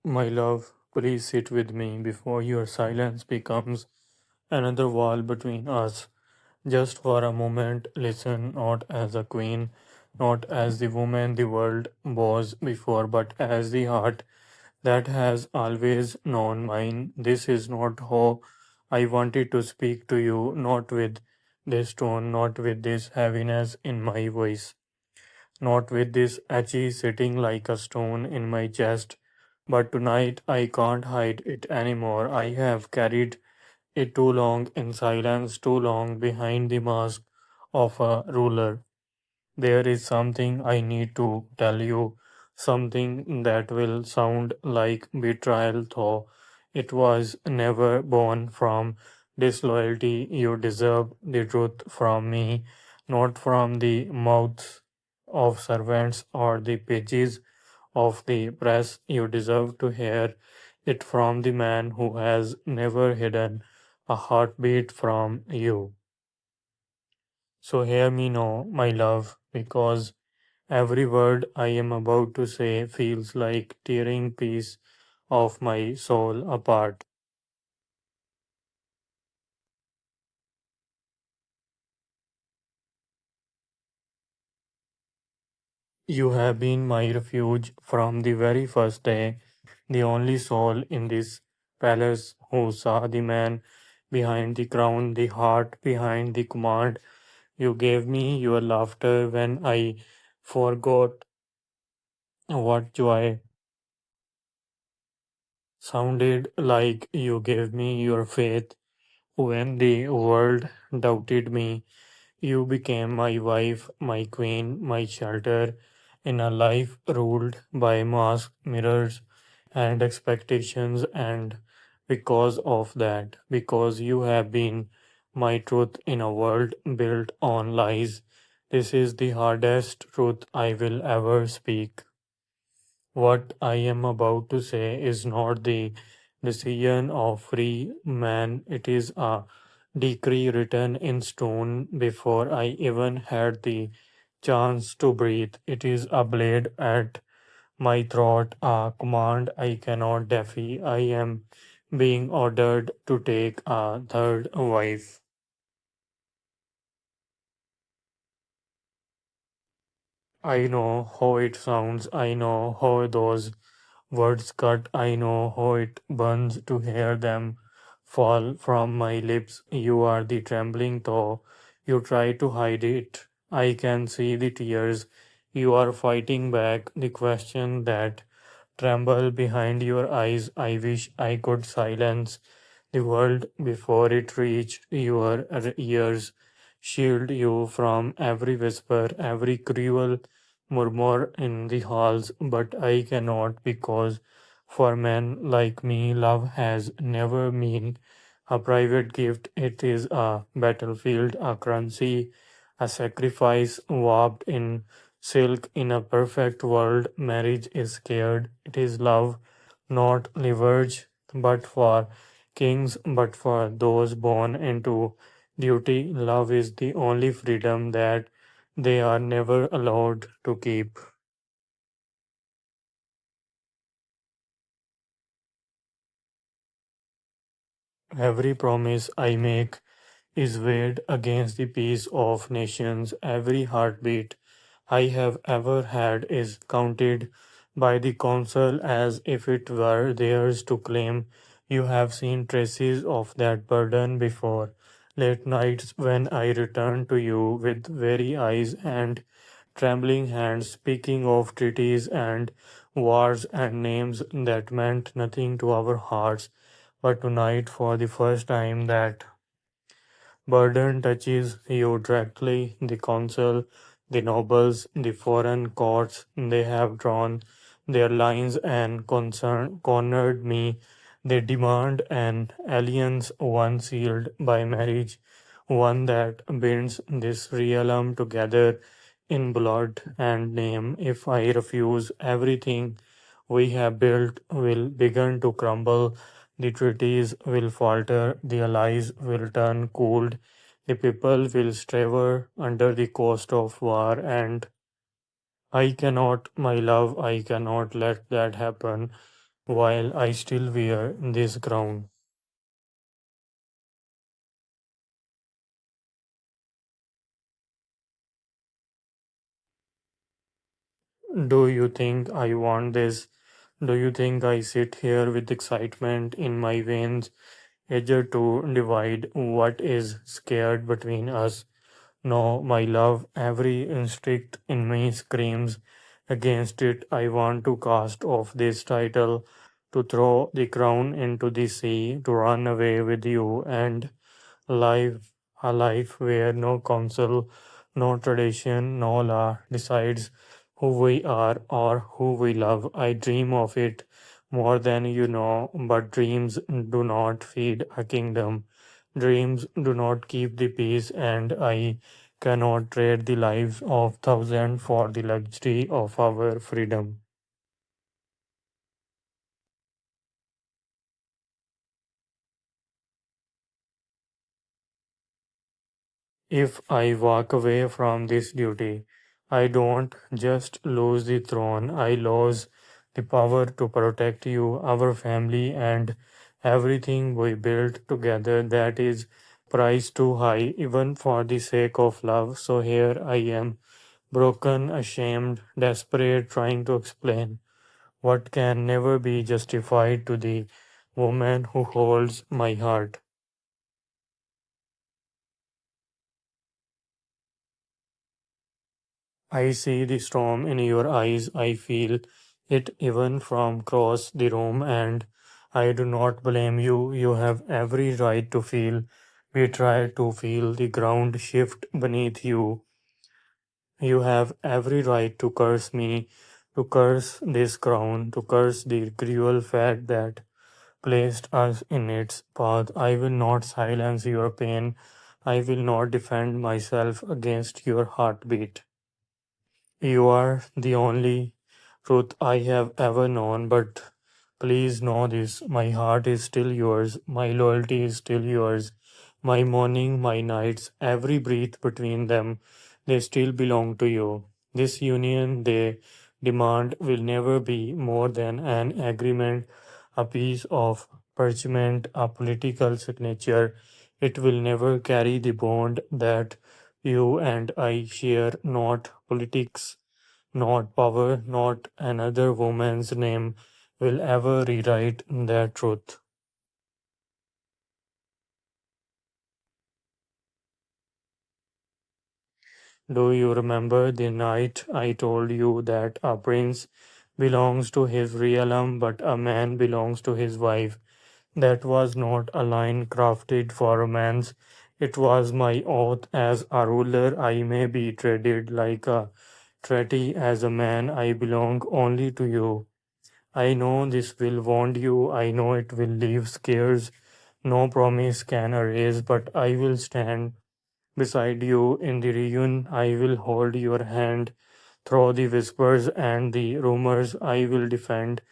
My love, please sit with me before your silence becomes another wall between us. Just for a moment, listen not as a queen, not as the woman the world was before, but as the heart that has always known mine. This is not how I wanted to speak to you, not with this tone, not with this heaviness in my voice, not with this etchy sitting like a stone in my chest. But tonight I can't hide it anymore. I have carried it too long in silence, too long behind the mask of a ruler. There is something I need to tell you, something that will sound like betrayal, though it was never born from disloyalty. You deserve the truth from me, not from the mouths of servants or the pages of the press. You deserve to hear it from the man who has never hidden a heartbeat from you. So hear me now, my love, because every word I am about to say feels like tearing piece of my soul apart. You have been my refuge from the very first day, the only soul in this palace who saw the man behind the crown, the heart behind the command. You gave me your laughter when I forgot what joy sounded like. You gave me your faith when the world doubted me. You became my wife, my queen, my shelter in a life ruled by masks, mirrors, and expectations. And because of that, because you have been my truth in a world built on lies, this is the hardest truth I will ever speak. What I am about to say is not the decision of free man, it is a decree written in stone before I even had the chance to breathe. It is a blade at my throat, a command I cannot defy. I am being ordered to take a third wife. I know how it sounds, I know how those words cut, I know how it burns to hear them fall from my lips. You are the trembling, though you try to hide it. I can see the tears. You are fighting back the question that tremble behind your eyes. I wish I could silence the world before it reached your ears, shield you from every whisper, every cruel murmur in the halls, but I cannot because for men like me, love has never been a private gift. It is a battlefield, a currency, a sacrifice warped in silk in a perfect world. Marriage is scared. It is love, not leverage, but for kings, but for those born into duty. Love is the only freedom that they are never allowed to keep. Every promise I make is weighed against the peace of nations. Every heartbeat I have ever had is counted by the council as if it were theirs to claim. You have seen traces of that burden before. Late nights when I return to you with weary eyes and trembling hands, speaking of treaties and wars and names that meant nothing to our hearts. But tonight, for the first time, that burden touches you directly. The council, the nobles, the foreign courts, they have drawn their lines and cornered me. They demand an alliance, one sealed by marriage, one that binds this realm together in blood and name. If I refuse, everything we have built will begin to crumble. The treaties will falter, the allies will turn cold, the people will strive under the cost of war, and I cannot, my love, I cannot let that happen. while I still wear this crown. Do you think I want this? Do you think I sit here with excitement in my veins, eager to divide what is scared between us? No, my love, every instinct in me screams against it. I want to cast off this title, to throw the crown into the sea, to run away with you and live a life where no council, no tradition, no law decides who we are or who we love. I dream of it more than you know, but dreams do not feed a kingdom. Dreams do not keep the peace, and I cannot trade the lives of thousands for the luxury of our freedom. If I walk away from this duty, I don't just lose the throne, I lose the power to protect you, our family, and everything we built together. That is priced too high, even for the sake of love. So here I am, broken, ashamed, desperate, trying to explain what can never be justified to the woman who holds my heart. I see the storm in your eyes. I feel it even from across the room, and I do not blame you. You have every right to feel. We try to feel the ground shift beneath you. You have every right to curse me, to curse this crown, to curse the cruel fate that placed us in its path. I will not silence your pain. I will not defend myself against your heartbeat. You are the only truth I have ever known, but please know this, my heart is still yours, my loyalty is still yours, my morning, my nights, every breath between them, they still belong to you. This union they demand will never be more than an agreement, a piece of parchment, a political signature. It will never carry the bond that you and I share, not politics, not power, not another woman's name will ever rewrite that truth. Do you remember the night I told you that a prince belongs to his realm, but a man belongs to his wife? That was not a line crafted for romance. It was my oath as a ruler. I may be treated like a treaty as a man. I belong only to you. I know this will wound you. I know it will leave scars no promise can erase, but I will stand beside you in the reunion. I will hold your hand through the whispers and the rumors. I will defend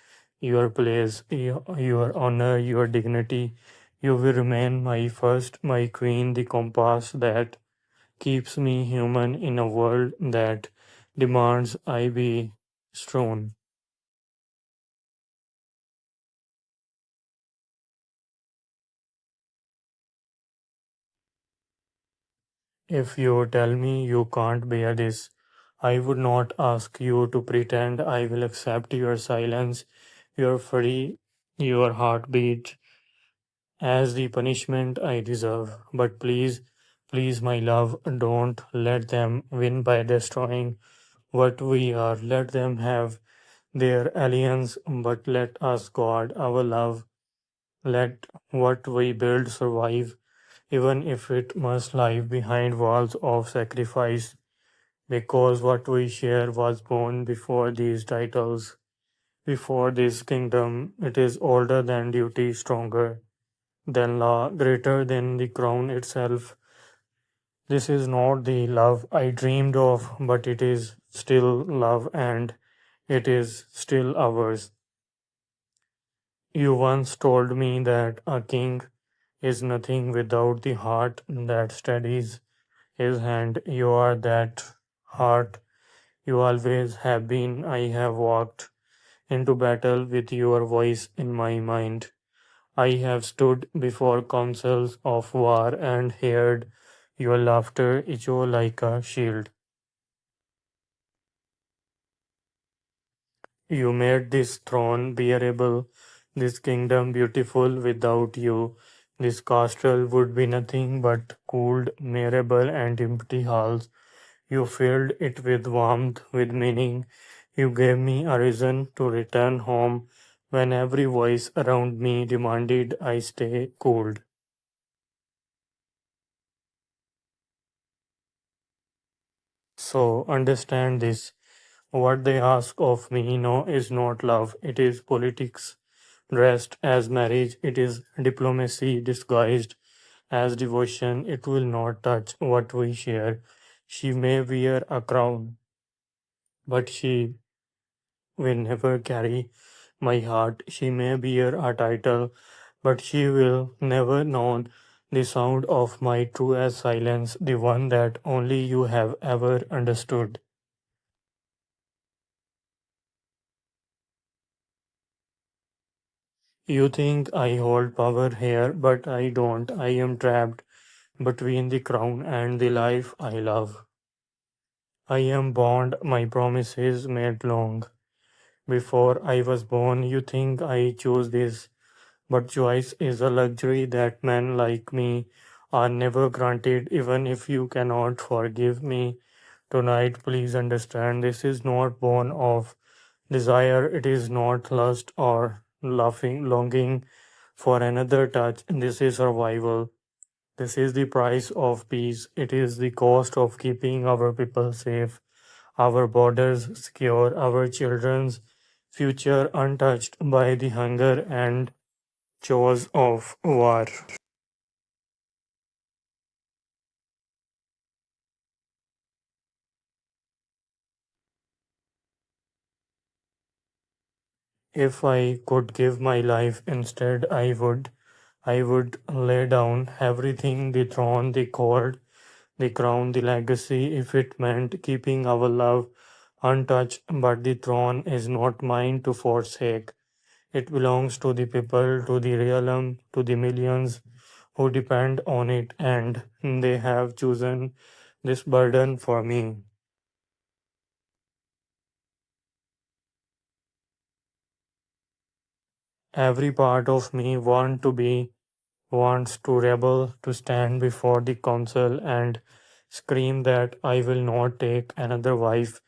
your place, your honor, your dignity. You will remain my first, my queen, the compass that keeps me human in a world that demands I be strong. If you tell me you can't bear this, I would not ask you to pretend. I will accept your silence, your free, your heartbeat as the punishment I deserve. But please, please, my love, don't let them win by destroying what we are. Let them have their aliens, but let us guard our love. Let what we build survive, even if it must lie behind walls of sacrifice. Because what we share was born before these titles, before this kingdom. It is older than duty, stronger than law, greater than the crown itself. This is not the love I dreamed of, but it is still love and it is still ours. You once told me that a king is nothing without the heart that steadies his hand. You are that heart. You always have been. I have walked into battle with your voice in my mind. I have stood before councils of war and heard your laughter echo like a shield. You made this throne bearable, this kingdom beautiful without you. This castle would be nothing but cold, marble, and empty halls. You filled it with warmth, with meaning. You gave me a reason to return home when every voice around me demanded I stay cold. So understand this. What they ask of me no is not love, it is politics dressed as marriage, it is diplomacy disguised as devotion. It will not touch what we share. She may wear a crown, but she will never carry my heart. She may bear a title, but she will never know the sound of my truest silence, the one that only you have ever understood. You think I hold power here, but I don't. I am trapped between the crown and the life I love. I am bound, my promises made long. Before I was born, you think I chose this, but choice is a luxury that men like me are never granted, even if you cannot forgive me. Tonight, please understand this is not born of desire, it is not lust or laughing, longing for another touch. This is survival. This is the price of peace. It is the cost of keeping our people safe, our borders secure, our children's future untouched by the hunger and chores of war. If I could give my life instead, I would lay down everything, the throne, the court, the crown, the legacy, if it meant keeping our love untouched. But the throne is not mine to forsake. It belongs to the people, to the realm, to the millions who depend on it, and they have chosen this burden for me. Every part of me wants to rebel, to stand before the council and scream that I will not take another wife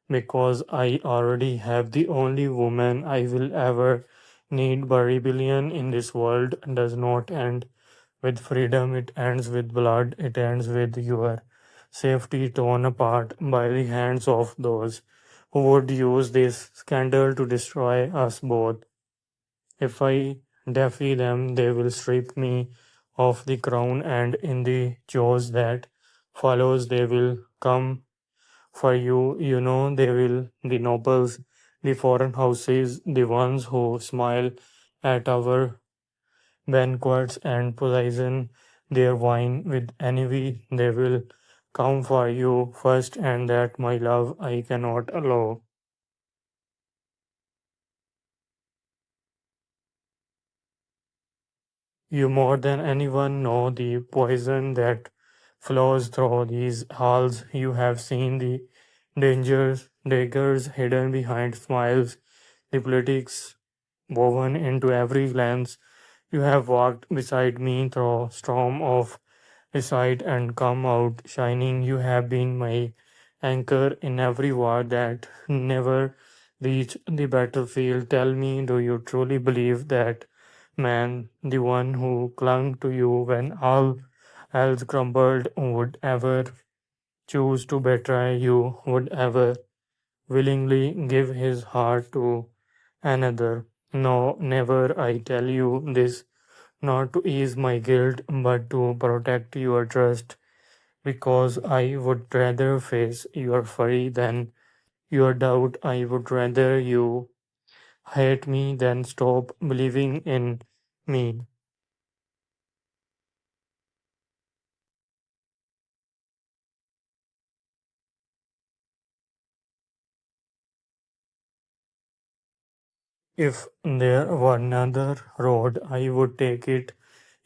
because I already have the only woman I will ever need. But rebellion in this world does not end with freedom, it ends with blood, it ends with your safety torn apart by the hands of those who would use this scandal to destroy us both. If I defy them, they will strip me of the crown, and in the jaws that follows, they will come for you. You know, they will, the nobles, the foreign houses, the ones who smile at our banquets and poison their wine with envy. They will come for you first, and that, my love, I cannot allow. You more than anyone know the poison that flows through these halls. You have seen the dangers, daggers hidden behind smiles, the politics woven into every glance. You have walked beside me through storm of decide and come out shining. You have been my anchor in every war that never reached the battlefield. Tell me, do you truly believe that man, the one who clung to you when all else crumbled, would ever choose to betray you, would ever willingly give his heart to another? No, never. I tell you this not to ease my guilt, but to protect your trust, because I would rather face your fury than your doubt. I would rather you hate me than stop believing in me. If there were another road, I would take it.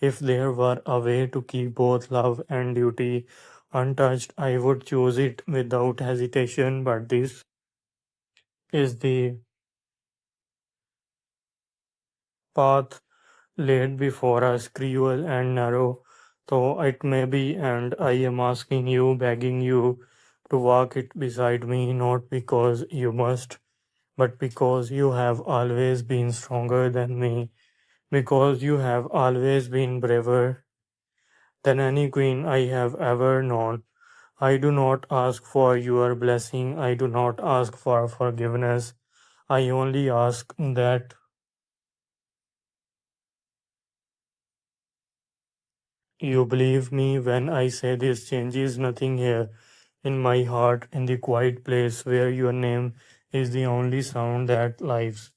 If there were a way to keep both love and duty untouched, I would choose it without hesitation. But this is the path laid before us, cruel and narrow, though it may be, and I am asking you, begging you to walk it beside me, not because you must, but because you have always been stronger than me, because you have always been braver than any queen I have ever known. I do not ask for your blessing, I do not ask for forgiveness, I only ask that you believe me when I say this changes nothing here in my heart, in the quiet place where your name is the only sound that lives.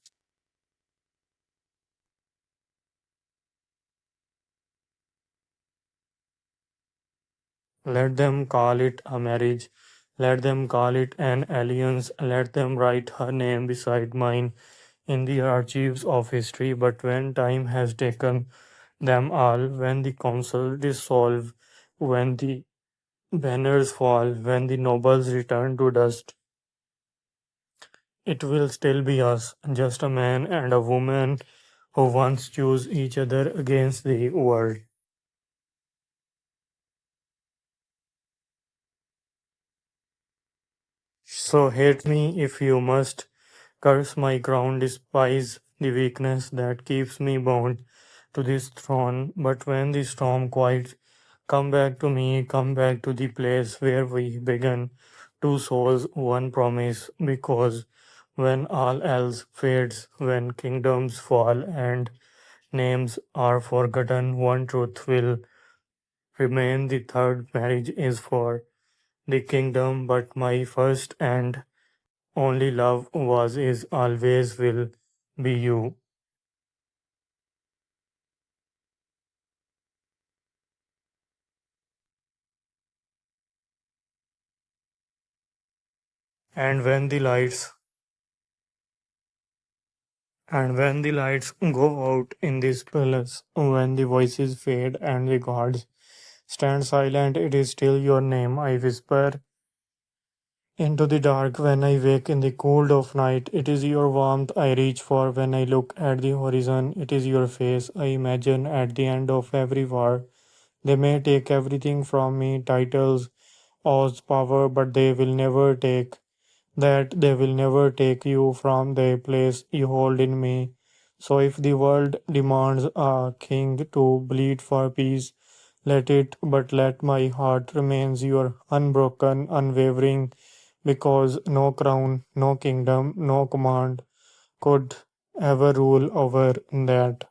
Let them call it a marriage, let them call it an alliance, let them write her name beside mine in the archives of history. But when time has taken them all, when the council dissolve, when the banners fall, when the nobles return to dust, it will still be us, just a man and a woman who once chose each other against the world. So hate me if you must, curse my crown, despise the weakness that keeps me bound to this throne. But when the storm quiets, come back to me, come back to the place where we began, two souls, one promise, because when all else fades, when kingdoms fall and names are forgotten, one truth will remain. The third marriage is for the kingdom, but my first and only love was, is, always will be you. And when the lights when the lights go out in this palace, when the voices fade and the gods stand silent, it is still your name I whisper into the dark when I wake in the cold of night. It is your warmth I reach for when I look at the horizon. It is your face I imagine at the end of every war. They may take everything from me, titles, oaths, power, but they will never take you from the place you hold in me. So if the world demands a king to bleed for peace, let it, but let my heart remains your unbroken, unwavering, because no crown, no kingdom, no command could ever rule over that.